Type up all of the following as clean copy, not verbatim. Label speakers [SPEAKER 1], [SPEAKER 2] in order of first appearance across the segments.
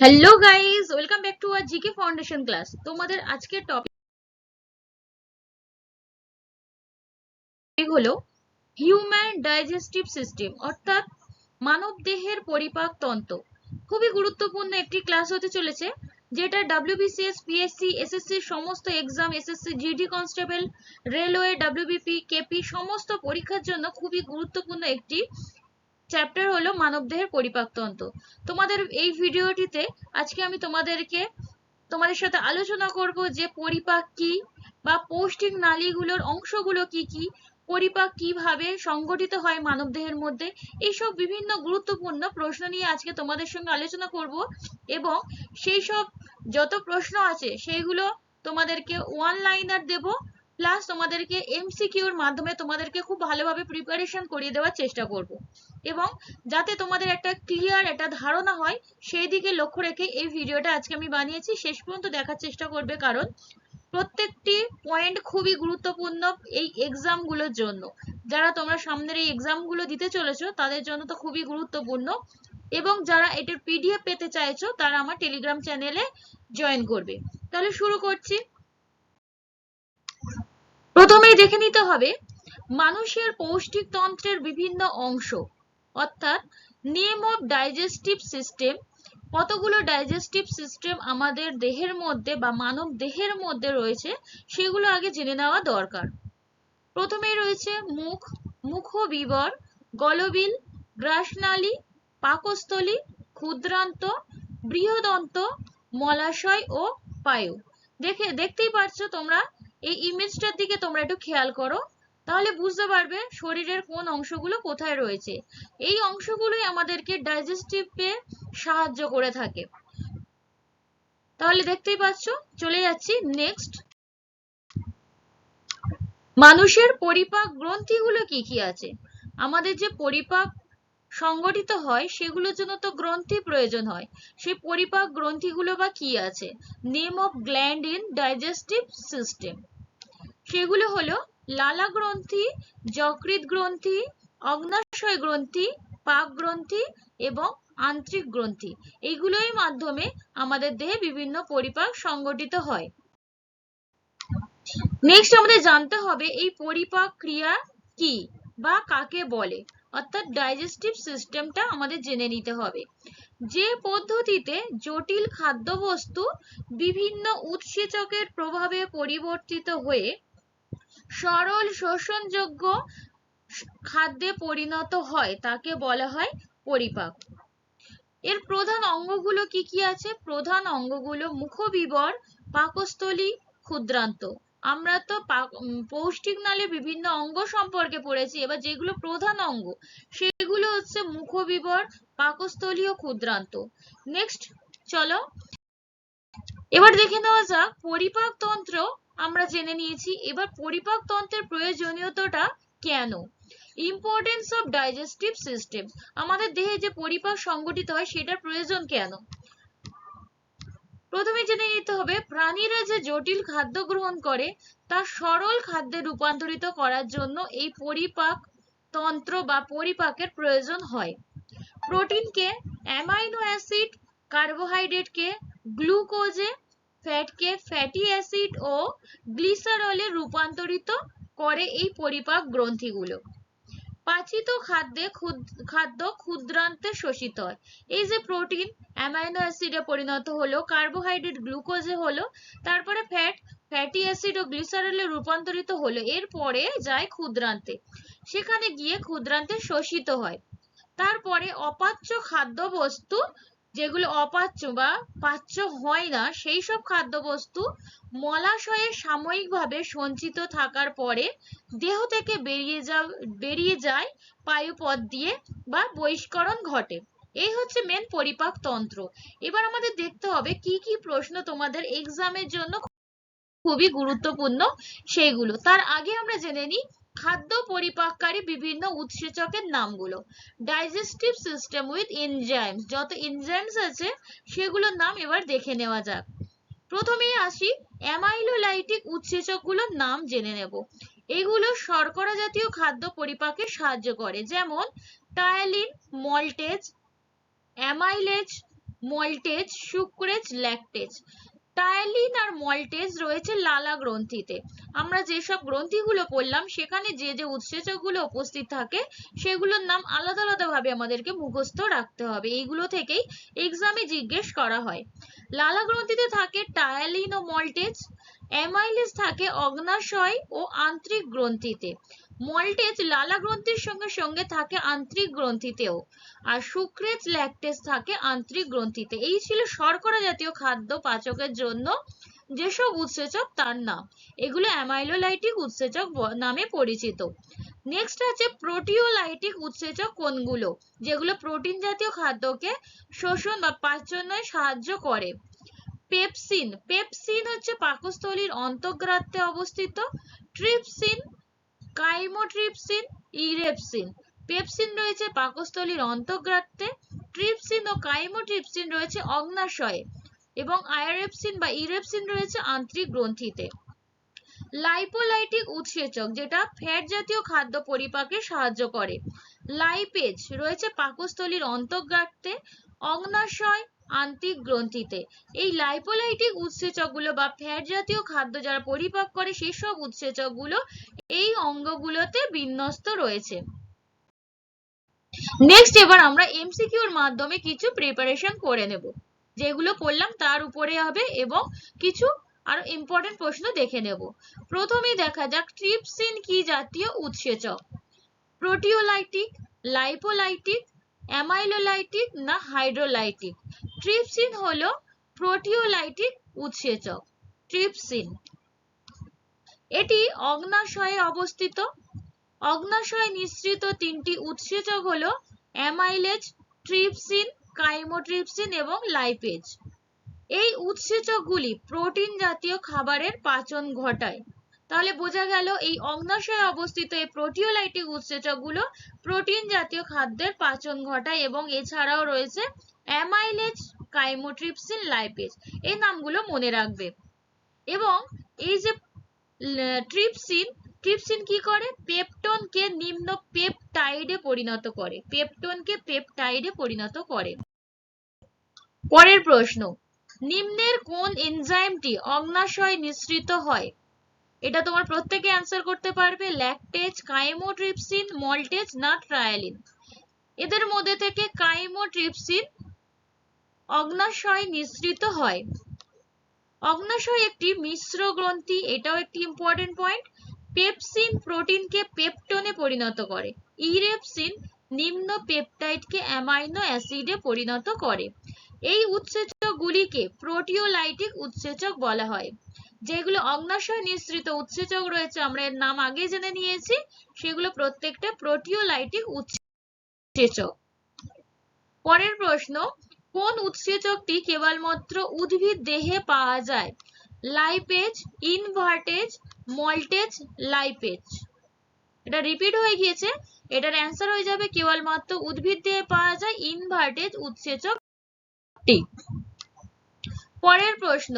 [SPEAKER 1] Hello guys, welcome back to our GK foundation class. তোমাদের আজকের topic হলো human digestive system, অর্থাৎ মানব দেহের পরিপাক তন্ত্র। খুবই গুরুত্বপূর্ণ একটি ক্লাস হতে চলেছে, যেটা ডব্লিউবিসিএস, পিএসসি, এসএসসি সমস্ত exam, SSC GD constable, railway, WBP, KP সমস্ত পরীক্ষার জন্য খুবই গুরুত্বপূর্ণ একটি চ্যাপ্টার হলো মানবদেহের পরিপাকতন্ত্র। তোমাদের এই ভিডিওটিতে আজকে আমি তোমাদের সাথে আলোচনা করব যে পরিপাক কি, বা পৌষ্টিক নালীগুলোর অংশগুলো কি কি, পরিপাক কিভাবে সংগঠিত হয় মানবদেহের মধ্যে, এইসব বিভিন্ন গুরুত্বপূর্ণ প্রশ্ন নিয়ে আজকে তোমাদের সঙ্গে আলোচনা করব। এবং সেই সব যত প্রশ্ন আছে সেইগুলো তোমাদেরকে ওয়ান লাইনার দেব, প্লাস তোমাদেরকে এমসিকিউর মাধ্যমে তোমাদেরকে খুব ভালোভাবে প্রিপারেশন করিয়ে দেওয়ার চেষ্টা করব। এবং যাতে তোমাদের একটা ক্লিয়ার একটা ধারণা হয় সেই দিকে লক্ষ্য রেখে এই ভিডিওটা আজকে আমি বানিয়েছি। শেষ পর্যন্ত দেখার চেষ্টা করবে, কারণ প্রত্যেকটি পয়েন্ট খুবই গুরুত্বপূর্ণ এই এক্সাম গুলোর জন্য। যারা তোমরা সামনের এই এক্সাম গুলো দিতে চলেছো তাদের জন্য তো খুবই গুরুত্বপূর্ণ। এবং যারা এটার পিডিএফ পেতে চাইছো তারা আমার টেলিগ্রাম চ্যানেলে জয়েন করবে। তাহলে শুরু করছি। প্রথমেই দেখে নিতে হবে মানুষের পৌষ্টিক তন্ত্রের বিভিন্ন অংশ, অর্থাৎ নেম অফ ডাইজেস্টিভ সিস্টেম। কতগুলো ডাইজেস্টিভ সিস্টেম আমাদের দেহের মধ্যে বা মানব দেহের মধ্যে রয়েছে সেগুলো আগে জেনে নেওয়া দরকার। প্রথমেই রয়েছে মুখ, মুখবিবর, গলবিল, গ্রাসনালী, পাকস্থলী, ক্ষুদ্রান্ত, বৃহদন্ত, মলাশয় ও পায়ু। দেখতেই পাচ্ছ তোমরা, এই ইমেজটার দিকে তোমরা একটু খেয়াল করো, তাহলে বুঝতে পারবে শরীরের কোন অংশগুলো কোথায় রয়েছে। এই অংশগুলোই আমাদেরকে ডাইজেস্টিভে সাহায্য করে থাকে। তাহলে দেখতেই পাচ্ছ, চলে যাচ্ছি নেক্সট। মানুষের পরিপাক গ্রন্থিগুলো কি কি আছে। আমাদের যে পরিপাক সংগঠিত হয় সেগুলোর জন্য তো গ্রন্থি প্রয়োজন হয়। সেই পরিপাক গ্রন্থিগুলো বা কি আছে, name of gland in digestive system. সেগুলো হলো লালা গ্রন্থি, যকৃৎ গ্রন্থি, অগ্ন্যাশয় গ্রন্থি, পাক গ্রন্থি এবং আন্ত্রিক গ্রন্থি। এইগুলোর মাধ্যমে আমাদের দেহে বিভিন্ন পরিপাক সংগঠিত হয়। নেক্সট আমাদের জানতে হবে এই পরিপাক ক্রিয়া কি বা কাকে বলে, অর্থাৎ ডাইজেস্টিভ সিস্টেমটা আমাদের জেনে নিতে হবে। যে পদ্ধতিতে জটিল খাদ্যবস্তু বিভিন্ন উৎসেচকের প্রভাবে পরিবর্তিত হয়ে সরল শোষণযোগ্য খাদ্যে পরিণত হয় তাকে বলা হয় পরিপাক। এর প্রধান অঙ্গগুলো কি কি আছে। প্রধান অঙ্গগুলো মুখবিবর, পাকস্থলী, ক্ষুদ্রান্ত। আমরা তো পৌষ্টিক নালীর বিভিন্ন অঙ্গ সম্পর্কে পড়েছি, এবার যেগুলো প্রধান অঙ্গ সেগুলো হচ্ছে মুখবিবর, পাকস্থলী ও ক্ষুদ্রান্ত। নেক্সট চলো এবার দেখে নেওয়া যাক পরিপাক তন্ত্র। আমরা জেনে নিয়েছি, এবার পরিপাক তন্ত্রের প্রয়োজনীয়তাটা কেন। ইম্পর্টেন্স অফ ডাইজেস্টিভ সিস্টেম, আমাদের দেহে যে পরিপাক সংগঠিত হয় সেটার প্রয়োজন কেন। প্রথমে জেনে নিতে হবে প্রাণীরা যে জটিল খাদ্য গ্রহণ করে তা সরল খাদ্যে রূপান্তরিত করার জন্য এই পরিপাক তন্ত্র বা পরিপাকের প্রয়োজন হয়। প্রোটিনকে অ্যামাইনো অ্যাসিড, কার্বোহাইড্রেটকে গ্লুকোজে, ফ্যাটকে ফ্যাটি অ্যাসিড ও গ্লিসারলে রূপান্তরিত করে এই পরিপাক গ্রন্থিগুলো। পাচিত খাদ্য ক্ষুদ্রান্তে শোষিত হয়। এই যে প্রোটিন অ্যামাইনো অ্যাসিডে পরিণত হলো, কার্বোহাইড্রেট গ্লুকোজে হলো, তারপরে ফ্যাটি অ্যাসিড ও গ্লিসারলে রূপান্তরিত হলো, এরপরে যায় ক্ষুদ্রান্তে, সেখানে গিয়ে ক্ষুদ্রান্তে শোষিত হয়। তারপরে অপাচ্য খাদ্যবস্তু, যেগুলো অপাচ্য বা পাচ্য হয় না সেই সব খাদ্যবস্তু মলাশয়ে সাময়িকভাবে সঞ্চিত থাকার পরে দেহ থেকে বেরিয়ে যায় পায়ুপথ দিয়ে বা বহিষ্করণ ঘটে। এই হচ্ছে মেন পরিপাক তন্ত্র। এবার আমাদের দেখতে হবে কি কি প্রশ্ন তোমাদের এক্সামের জন্য খুবই গুরুত্বপূর্ণ সেইগুলো। তার আগে আমরা জেনে নিই খাদ্য পরিপাককারী বিভিন্ন উৎসেচকের নামগুলো। ডাইজেস্টিভ সিস্টেম উইথ এনজাইমস, যত এনজাইমস আছে সেগুলোর নাম এবার দেখে নেওয়া যাক। প্রথমেই আসি অ্যামাইলোলাইটিক উৎসেচকগুলোর নাম জেনে নেব। এগুলো শর্করা জাতীয় খাদ্য পরিপাকে সাহায্য করে, যেমন ptyalin, maltase, amylase, maltase, sucrase, lactase. Ptyalin আর মল্টেজ রয়েছে লালা গ্রন্থিতে। আমরা যেসব গ্রন্থিগুলো পড়লাম সেখানে যে যে উৎসেচকগুলো উপস্থিত থাকে সেগুলোর নাম আলাদা আলাদা ভাবে আমাদেরকে মুখস্থ রাখতে হবে। এইগুলো থেকেই এক্সামে জিজ্ঞেস করা হয়। লালা গ্রন্থিতে থাকে টায়ালিন ও মল্টেজ। অ্যামাইলেজ থাকে অগ্নাশয় ও আন্ত্রিক গ্রন্থিতে। মল্টেজ লালা গ্রন্থির সঙ্গে সঙ্গে থাকে আন্ত্রিক গ্রন্থিতেও। আর সুক্রেজ, ল্যাকটেজ থাকে আন্ত্রিক গ্রন্থিতে। এই ছিল শর্করা জাতীয় খাদ্য পাচকের জন্য যেসব উৎসেচক তার নাম। এগুলো অ্যামাইলোলাইটিক উৎসেচক নামে পরিচিত। নেক্সট আছে প্রোটিওলাইটিক উৎসেচক কোনগুলো, যেগুলো প্রোটিন জাতীয় খাদ্যকে শোষণ বা পাচনে সাহায্য করে। পেপসিন, পেপসিন হচ্ছে পাকস্থলীর অন্তঃগ্রান্থে অবস্থিত। Trypsin, chymotrypsin, erepsin. পেপসিন রয়েছে পাকস্থলীর অন্তঃগ্রান্থে, ট্রিপসিন ও কাইমোট্রিপসিন রয়েছে অগ্নাশয়ে এবং আইরেপসিন বা ইরেপসিন রয়েছে আন্ত্রিক গ্রন্থিতে। লাইপোলাইটিক উৎসেচক, যেটা ফ্যাট জাতীয় খাদ্য পরিপাকে সাহায্য করে। লাইপেজ রয়েছে পাকস্থলীর অন্তঃগ্রান্থে, অগ্নাশয়, আন্ত্রিক গ্রন্থিতে। এই লাইপোলাইটিক উৎসেচকগুলো বা ফ্যাট জাতীয় খাদ্য যারা পরিপাক করে সেসব উৎসেচকগুলো এই অঙ্গগুলোতে বিন্যস্ত রয়েছে। নেক্সট এবার আমরা এমসিকিউর মাধ্যমে কিছু প্রিপারেশন করে নেব। যেগুলো পড়লাম তার উপরে হবে এবং কিছু আরো ইম্পর্টেন্ট প্রশ্ন দেখে নেব। প্রথমেই দেখা যাক ট্রিপসিন কি জাতীয় উৎসেচক। প্রোটিওলাইটিক, লাইপোলাইটিক, অ্যামাইলোলাইটিক না হাইড্রোলাইটিক? ট্রিপসিন হলো প্রোটিওলাইটিক উৎসেচক। ট্রিপসিন এটি অগ্নাশয়ে অবস্থিত। অগ্নাশয়ে নিঃসৃত তিনটি উৎসেচক হলো অ্যামাইলেজ, ট্রিপসিন, কাইমোট্রিপসিন এবং লাইপেজ। এই উৎসেচকগুলি প্রোটিন জাতীয় খাবারের পাচন ঘটায়। তাহলে বোঝা গেল এই অগ্নাশয়ে অবস্থিত এই প্রোটিওলাইটিক উৎসেচকগুলো প্রোটিন জাতীয় খাদ্যের পাচন ঘটায় এবং এছাড়াও রয়েছে অ্যামাইলেজ, কাইমোট্রিপসিন, লাইপেজ। এই নামগুলো মনে রাখবে। এবং এই যে ট্রিপসিন, ট্রিপসিন কি করে? পেপটনকে নিম্ন পেপটাইডে পরিণত করে। পেপটনকে পেপটাইডে পরিণত করে। পরের প্রশ্ন, নিম্নের কোন এনজাইমটি অগ্নাশয়ে নিঃসৃত হয়? এটা তোমার প্রত্যেকে অ্যান্সার করতে পারবে। ল্যাকটেজ, কাইমোট্রিপসিন, মল্টেজ না ট্রায়ালিন? এদের মধ্যে থেকে কাইমোট্রিপসিন অগ্নাশয়ে নিঃসৃত হয়। অগ্নাশয় একটি মিশ্র গ্রন্থি, এটাও একটি ইম্পর্টেন্ট পয়েন্ট। পেপসিন প্রোটিনকে পেপটনে পরিণত করে। ইরেপসিন নিম্ন পেপটাইডকে অ্যামাইনো অ্যাসিডে পরিণত করে। এই উৎসেচকগুলিকে প্রোটিওলাইটিক উৎসেচক বলা হয়। যেগুলো অগ্নাশয় নিঃসৃত উৎসেচক রয়েছে আমরা এর নাম আগে জেনে নিয়েছি, সেগুলো প্রত্যেকটা প্রোটিওলাইটিক উৎসেচক। পরের প্রশ্ন, কোন উৎসেচকটি কেবলমাত্র উদ্ভিদ দেহে পাওয়া যায়? Lipase, invertase, maltase, lipase. এটা রিপিট হয়ে গিয়েছে, এটার অ্যান্সার হয়ে যাবে কেবলমাত্র উদ্ভিদ দেহে পাওয়া যায় ইনভার্টেজ উৎসেচকটি। পরের প্রশ্ন,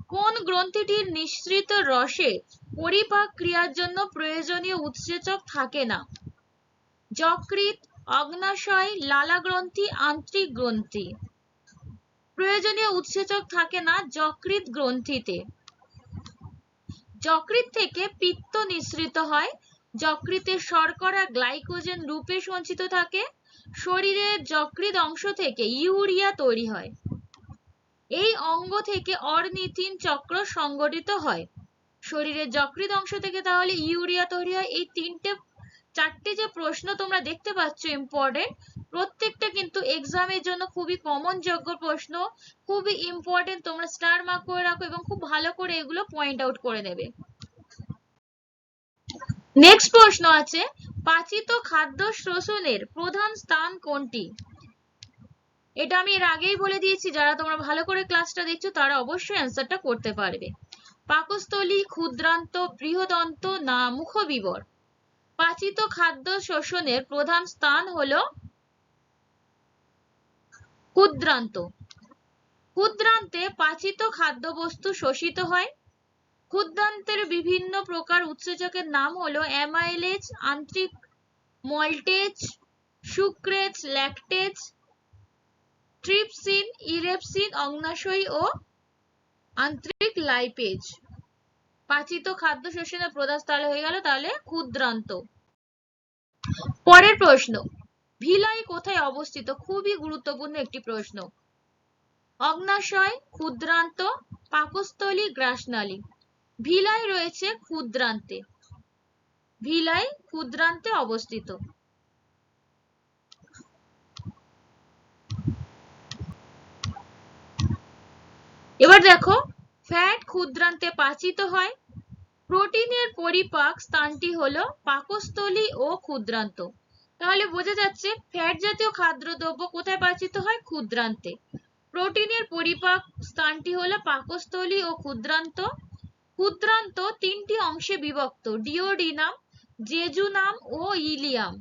[SPEAKER 1] কোন গ্রন্থিটির নিঃসৃত রসে পরিপাক ক্রিয়ার জন্য প্রয়োজনীয় উৎসেচক থাকে না? যকৃৎ, অগ্নাশয়, লালা গ্রন্থি, আন্ত্রিক গ্রন্থি? প্রয়োজনীয় উৎসেচক থাকে না যকৃৎ গ্রন্থিতে। যকৃৎ থেকে পিত্ত নিঃসৃত হয়। যকৃতের শর্করা গ্লাইকোজেন রূপে সঞ্চিত থাকে। শরীরের যকৃৎ অংশ থেকে ইউরিয়া তৈরি হয়। এই অঙ্গ থেকে অর্নিথিন চক্র সংগঠিত হয়। শরীরের যকৃৎ অংশ থেকে তাহলে ইউরিয়া তৈরি হয়। এই চারটে যে প্রশ্ন তোমরা দেখতে পাচ্ছ ইম্পর্টেন্ট, প্রত্যেকটা কিন্তু এক্সামের জন্য খুবই কমন যোগ্য প্রশ্ন, খুবই ইম্পর্টেন্ট। তোমরা স্টার মার্ক করে রাখো এবং খুব ভালো করে এগুলো পয়েন্ট আউট করে নেবে। নেক্সট প্রশ্ন আছে, পাচিত খাদ্য শোষণের প্রধান স্থান কোনটি? এটা আমি এর আগেই বলে দিয়েছি, যারা তোমরা ভালো করে ক্লাসটা দেখছো তারা অবশ্যই অ্যান্সারটা করতে পারবে। পাকস্থলী, ক্ষুদ্রান্ত, বৃহদন্ত না মুখবিবর? পাচিত খাদ্য শোষণের প্রধান স্থান হলো ক্ষুদ্রান্ত। ক্ষুদ্রান্তে পাচিত খাদ্যবস্তু শোষিত হয়। ক্ষুদ্রান্তের বিভিন্ন প্রকার উৎসেচকের নাম হলো অ্যামাইলেজ, আন্ত্রিক, maltase, sucrase, lactase. Trypsin, erepsin, অগ্ন্যাশয়ী ও আন্ত্রিক লাইপেজ। পাচিত খাদ্য শোষণের প্রধান স্থল হয়ে গেল তাহলে ক্ষুদ্রান্ত। পরের প্রশ্ন, ভিলাই কোথায় অবস্থিত? খুবই গুরুত্বপূর্ণ একটি প্রশ্ন। অগ্ন্যাশয়, ক্ষুদ্রান্ত, পাকস্থলী, গ্রাসনালী। ভিলাই রয়েছে ক্ষুদ্রান্তে। ভিলাই ক্ষুদ্রান্তে অবস্থিত। এবার দেখো, ফ্যাট ক্ষুদ্রান্তে পাচিত হয়। প্রোটিনের পরিপাক স্থানটি হলো পাকস্থলী ও ক্ষুদ্রান্ত। তাহলে বোঝা যাচ্ছে ফ্যাট জাতীয় খাদ্যদ্রব্য কোথায় পাচিত হয়? ক্ষুদ্রান্তে। প্রোটিনের পরিপাক স্থানটি হলো পাকস্থলী ও ক্ষুদ্রান্ত। ক্ষুদ্রান্ত তিনটি অংশে বিভক্ত: ডিওডিনাম, জেজুনাম ও ইলিয়াম।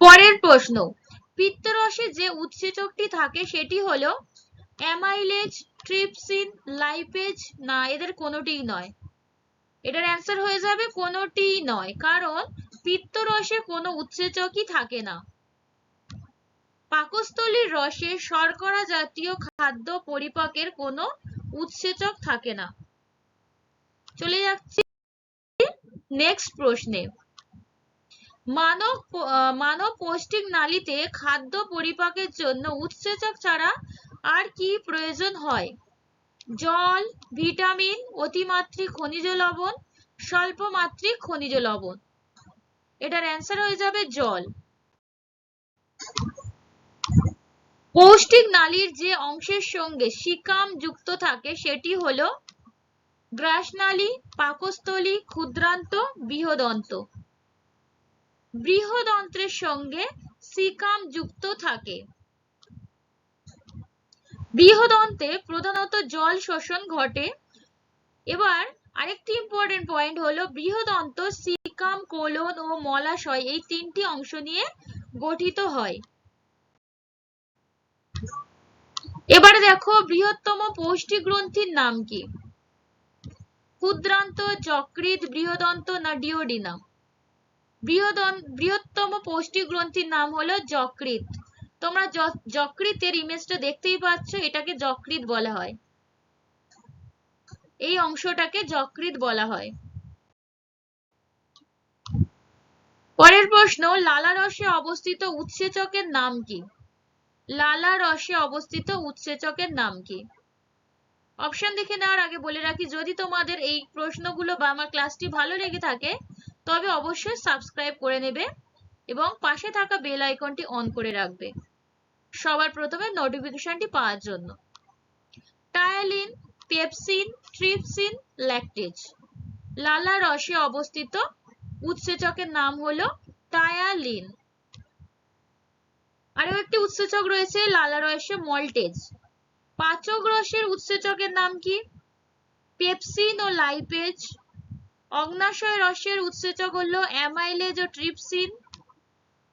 [SPEAKER 1] পরের প্রশ্ন, পিত্তরসে যে উৎসেচকটি থাকে সেটি হলো অ্যামাইলেজ, ট্রিপসিন, লাইপেজ, না এদের কোনোটিই নয়। এটার অ্যান্সার হয়ে যাবে কোনোটিই নয়, কারণ পিত্তরসে কোনো উৎসেচকই থাকে না। পাকস্থলীর রসে শর্করা জাতীয় খাদ্য পরিপাকের কোনো উৎসেচক থাকে না। চলে যাচ্ছি নেক্সট প্রশ্নে। মানব পৌষ্টিক নালীতে খাদ্য পরিপাকের জন্য উৎসেচক ছাড়া আর কি প্রয়োজন হয়? জল, ভিটামিন, অতিমাত্রিক খনিজ লবণ, স্বল্পমাত্রিক খনিজ লবণ। এটার অ্যান্সার হয়ে যাবে জল। পৌষ্টিক নালীর যে অংশের সঙ্গে সিকাম যুক্ত থাকে সেটি হলো গ্রাসনালী, পাকস্থলী, ক্ষুদ্রান্ত, বৃহদন্ত। বৃহদন্ত্রের সঙ্গে সিকাম যুক্ত থাকে। বৃহদন্তে প্রধানত জল শোষণ ঘটে। এবার আরেকটি ইম্পর্টেন্ট পয়েন্ট হলো বৃহদন্ত সিকাম, কোলন ও মলাশয় এই তিনটি অংশ নিয়ে গঠিত হয়। এবারে দেখো, বৃহত্তম পৌষ্টিক গ্রন্থির নাম কি? ক্ষুদ্রান্ত, যকৃৎ, বৃহদন্ত না ডিওডিনাম? বৃহত্তম পৌষ্টিক গ্রন্থির নাম হলো যকৃৎ। তোমরা যকৃতের ইমেজটা দেখতেই পাচ্ছ, এটাকে যকৃৎ বলা হয়। এই অংশটাকে যকৃৎ বলা হয়। পরের প্রশ্ন, লালা রসে অবস্থিত উৎসেচকের নাম কি? লালা রসে অবস্থিত উৎসেচকের নাম কি? অপশন দেখে নেওয়ার আগে বলে রাখি, যদি তোমাদের এই প্রশ্নগুলো বা আমার ক্লাসটি ভালো লেগে থাকে তবে অবশ্যই সাবস্ক্রাইব করে নেবে এবং পাশে থাকা বেল আইকনটি অন করে রাখবে সবার প্রথমে নোটিফিকেশনটি পাওয়ার জন্য। Ptyalin, pepsin, trypsin, lactase. লালা রসে অবস্থিত উৎসেচকের নাম হলো টায়ালিন। আরও একটি উৎসেচক রয়েছে লালা রসে, মল্টেজ। পাচক রসের উৎসেচকের নাম কি? পেপসিন ও লাইপেজ। অগ্ন্যাশয় রসের উৎসেচক হলো অ্যামাইলেজ ও ট্রিপসিন।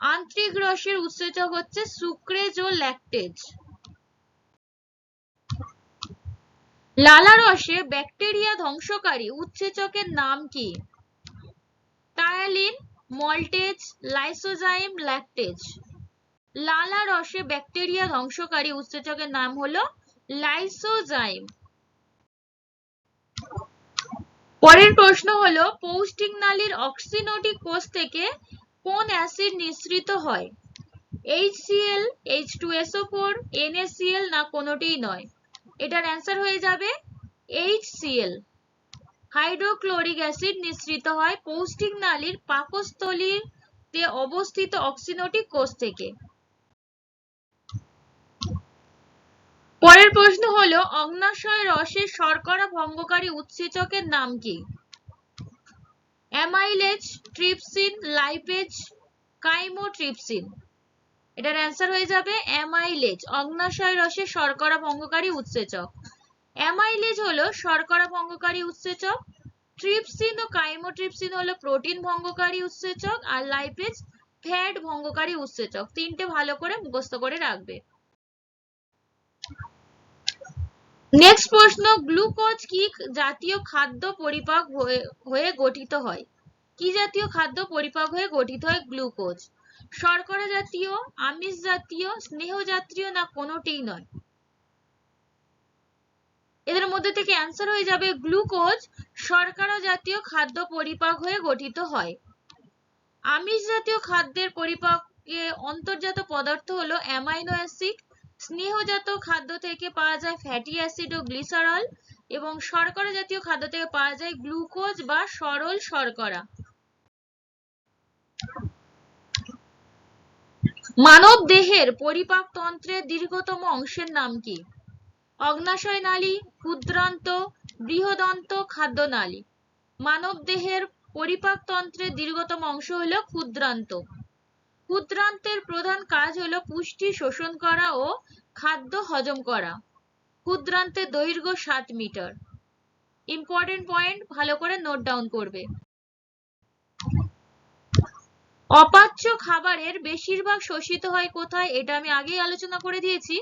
[SPEAKER 1] আন্ত্রিক রসের উৎসেচক হচ্ছে সুক্রেজ ও ল্যাকটেজ। লালা রসে ব্যাকটেরিয়া ধ্বংসকারী উৎসেচকের নাম কি? Ptyalin, maltase, lysozyme, lactase. লালা রসে ব্যাকটেরিয়া ধ্বংসকারী উৎসেচকের নাম হলো লাইসোজাইম। পরের প্রশ্ন হলো, পৌষ্টিক নালীর অক্সিনোটিক কোষ থেকে কোন অ্যাসিড নিঃসৃত হয়? HCl, H2SO4, NaCl, না কোনোটিই নয়? এটার অ্যান্সার হয়ে যাবে HCl। হাইড্রোক্লোরিক অ্যাসিড নিঃসৃত হয় পৌষ্টিক নালীর পাকস্থলীতে অবস্থিত অক্সিনোটিক কোষ থেকে। পরের প্রশ্ন হলো, অগ্ন্যাশয় রসের শর্করা ভঙ্গকারী উৎসেচকের নাম কি? Amylase, trypsin, lipase, chymotrypsin. এটার অ্যান্সার হয়ে যাবে অ্যামাইলেজ, অগ্ন্যাশয় রসের শর্করা ভঙ্গকারী উৎসেচক। অ্যামাইলেজ হলো শর্করা ভঙ্গকারী উৎসেচক, ট্রিপসিন ও কাইমোট্রিপসিন হলো প্রোটিন ভঙ্গকারী উৎসেচক, আর লাইপেজ ফ্যাট ভঙ্গকারী উৎসেচক। তিনটে ভালো করে মুখস্থ করে রাখবে। নেক্সট প্রশ্ন, গ্লুকোজ কি জাতীয় খাদ্য পরিপাক হয়ে গঠিত হয়? কি জাতীয় খাদ্য পরিপাক হয়ে গঠিত হয় গ্লুকোজ? শর্করা জাতীয়, আমিষ জাতীয়, স্নেহ জাতীয় না কোনোটিই নয়? এদের মধ্যে থেকে অ্যান্সার হয়ে যাবে গ্লুকোজ শর্করা জাতীয় খাদ্য পরিপাক হয়ে গঠিত হয়। আমিষ জাতীয় খাদ্যের পরিপাকে অন্তর্জাত পদার্থ হলো অ্যামাইনো অ্যাসিড। স্নেহজাত খাদ্য থেকে পাওয়া যায় ফ্যাটি অ্যাসিড ও গ্লিসারল, এবং শর্করা জাতীয় খাদ্য থেকে পাওয়া যায় গ্লুকোজ বা সরল শর্করা। মানব দেহের পরিপাক তন্ত্রের দীর্ঘতম অংশের নাম কি? অগ্নাশয় নালী, ক্ষুদ্রান্ত, বৃহদন্ত, খাদ্যনালী। মানব দেহের পরিপাক তন্ত্রের দীর্ঘতম অংশ হলো ক্ষুদ্রান্ত। ক্ষুদ্রান্তের প্রধান কাজ হলো পুষ্টি শোষণ করা ও খাদ্য হজম করা। ক্ষুদ্রান্তের দৈর্ঘ্য 7 মিটার। ইম্পর্টেন্ট পয়েন্ট ভালো করে নোট ডাউন করবে। অপাচ্য খাবারের বেশিরভাগ শোষিত হয় কোথায়? এটা আমি আগেই আলোচনা করে দিয়েছি।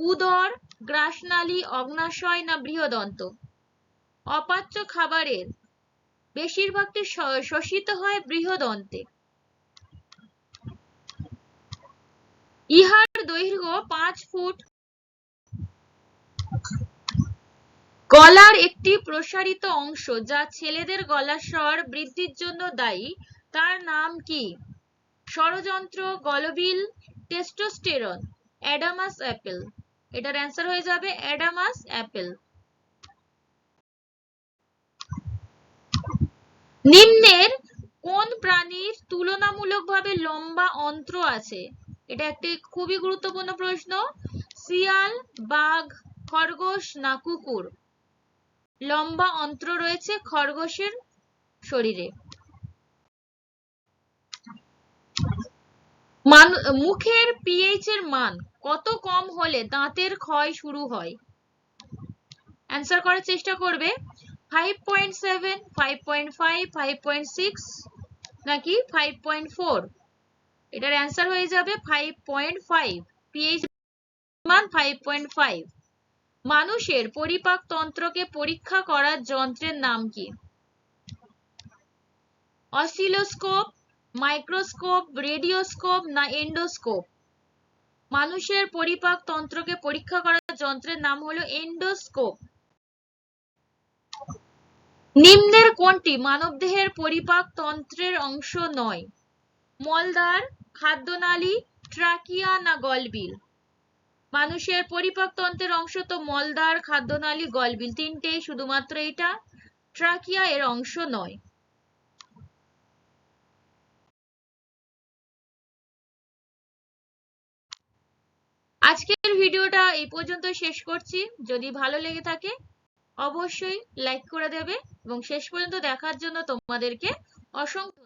[SPEAKER 1] উদর, গ্রাসনালী, অগ্নাশয় না বৃহদন্ত? অপাচ্য খাবারের বেশিরভাগটি শোষিত হয় বৃহদন্তে। ইহার দৈর্ঘ্য 5 ফুট। গলার একটি প্রসারিত অংশ যা ছেলেদের গলার স্বর বৃদ্ধির জন্য দায়ী, তার নাম কি? স্বরযন্ত্র, গলবিল, টেস্টোস্টেরন, অ্যাডামাস অ্যাপেল। এটার অ্যান্সার হয়ে যাবে অ্যাডামাস অ্যাপেল। নিম্নের কোন প্রাণীর তুলনামূলকভাবে লম্বা অন্ত্র আছে? এটা একটি খুবই গুরুত্বপূর্ণ প্রশ্ন। শিয়াল, বাঘ, খরগোশ না কুকুর? লম্বা অন্ত্র রয়েছে খরগোশের শরীরে। মুখের পিএইচ এর মান কত কম হলে দাঁতের ক্ষয় শুরু হয়? অ্যান্সার করার চেষ্টা করবে। 5.7, 5.5, 5.6 নাকি 5.4? এটার অ্যান্সার হয়ে যাবে 5.5। পিএইচ মান 5.5। মানুষের পরিপাক তন্ত্রকে পরীক্ষা করার যন্ত্রের নাম কি? অসিলোস্কোপ, মাইক্রোস্কোপ, রেডিওস্কোপ না এন্ডোস্কোপ? মানুষের পরিপাক তন্ত্রকে পরীক্ষা করার যন্ত্রের নাম হলো এন্ডোস্কোপ। নিম্নের কোনটি মানবদেহের পরিপাক তন্ত্রের অংশ নয়? মলদ্বার, খাদ্যনালী, ট্রাকিয়া না গলবিল? মানুষের পরিপাক তন্ত্রের অংশ তো মলদ্বার, খাদ্যনালী, গলবিল তিনটেই, শুধুমাত্র এটা ট্রাকিয়া এর অংশ নয়। আজকের ভিডিওটা এই পর্যন্ত শেষ করছি। যদি ভালো লেগে থাকে অবশ্যই লাইক করে দেবে এবং শেষ পর্যন্ত দেখার জন্য তোমাদেরকে অসংখ্য